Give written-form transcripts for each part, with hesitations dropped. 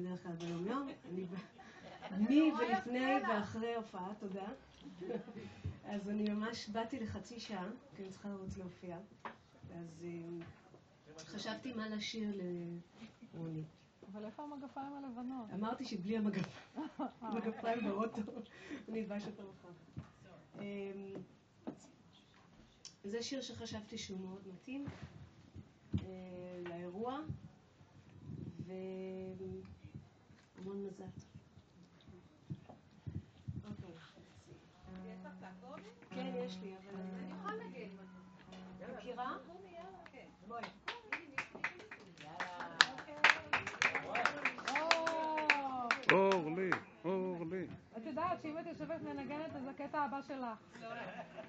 בדרך כלל ביום יום. מי ולפני ואחרי הופעה, תודה. אז אני ממש באתי לחצי שעה, כי אני צריכה לרוץ להופיע. אז חשבתי מה לשיר לרוני. אבל איפה המגפיים הלבנות? אמרתי שבלי המגפיים באוטו, אני אלבש אותו רחב. זה שיר שחשבתי שהוא מאוד מתאים לאירוע, והמון מזל. אוקיי. יש לך סקורדים? כן, יש לי, אבל אני יכולה להגיד. מכירה? כן. בואי. אורלי. את יודעת שאם את יושבת מנגנת אז הקטע הבא שלך.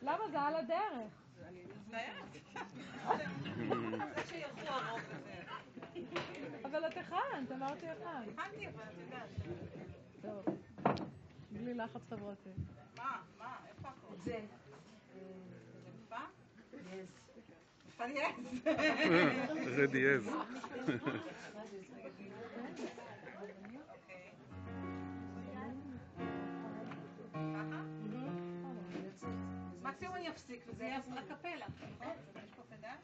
למה זה על הדרך? אני מצטערת. זה שילכו הרוב וזה. אבל את הכנת, אמרתי הכנת. הכנתי, אבל את יודעת. טוב. בלי לחץ חברתי. מה? איפה הכל? זה. זה מפה? יס. פייס. זה דיאז. מקסימום אני אפסיק וזה יהיה הקפלה, נכון? יש פה פדל?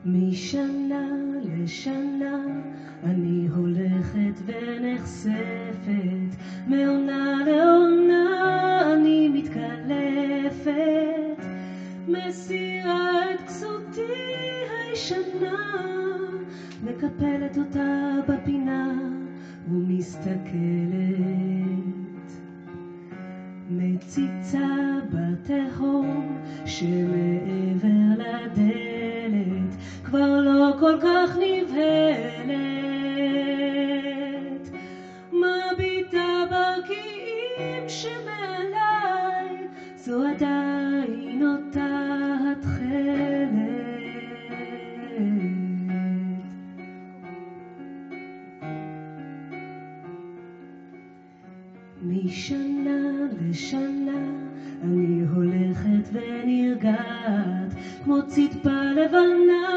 משנה לשנה אני הולכת ונחשפת, מעונה לעונה אני מתקלפת, מסירה את כסותי הישנה, מקפלת אותה בפינה ומסתכלת, מציצה בתהום שמעבר לדלת, כבר לא כל כך נבהלת, מביטה ברקיעים שמעליי, זו עדיין אותה התכלת. משנה לשנה אני הולכת ונרגעת, כמו ציטפה לבנה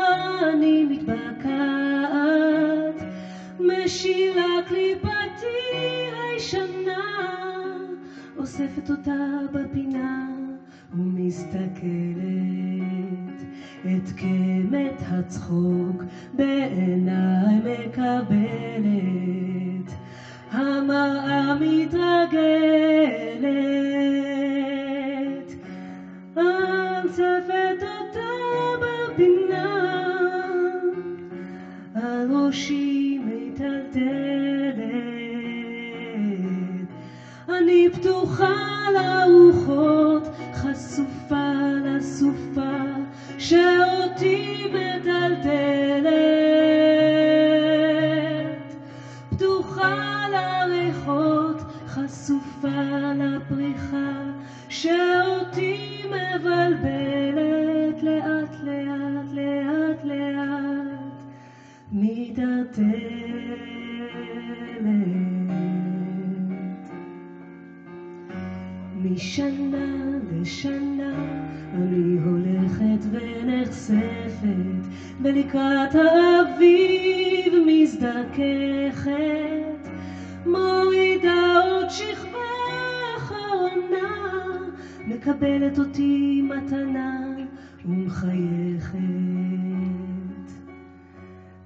אני מתבקעת, משילה קליפתי הישנה, אוספת אותה בפינה ומסתכלת, את קמת הצחוק בעיניי מקבלת, המראה מתרגלת, אנצפת אותה בפינה, על ראשי מטלטלת, אני פתוחה לרוחות, חשופה לסופה שאותי מטלטלת, פתוחה לריחות, חשופה לפריחה שאותי מבלבלת, לאט לאט לאט לאט מתערטלת. משנה לשנה אני הולכת ונחשפת, ולקראת האביב מזדככת, מורידה עוד שכבה אחרונה, מקבלת אותי מתנה ומחייכת,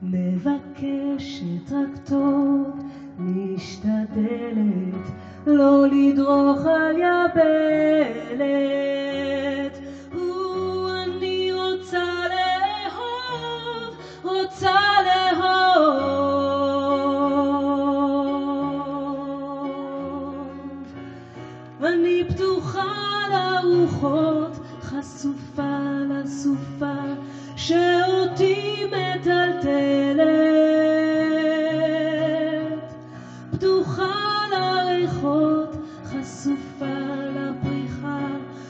מבקשת רק טוב, משתדלת לא לדרוך על יבלת, אני רוצה לאהוב, רוצה לאהוב, אני פתוחה לרוחות, חשופה לסופה שאותי מטלטלת, פתוחה לריחות, חשופה לפריחה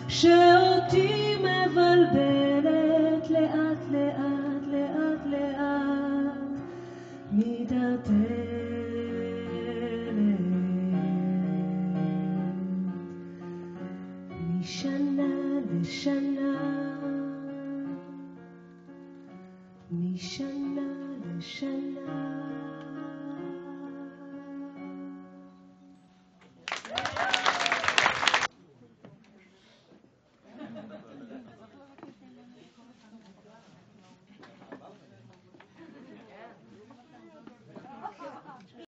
שאותי מבלבלת, לאט לאט לאט לאט מתערטלת. משנה לשנה משנה לשנה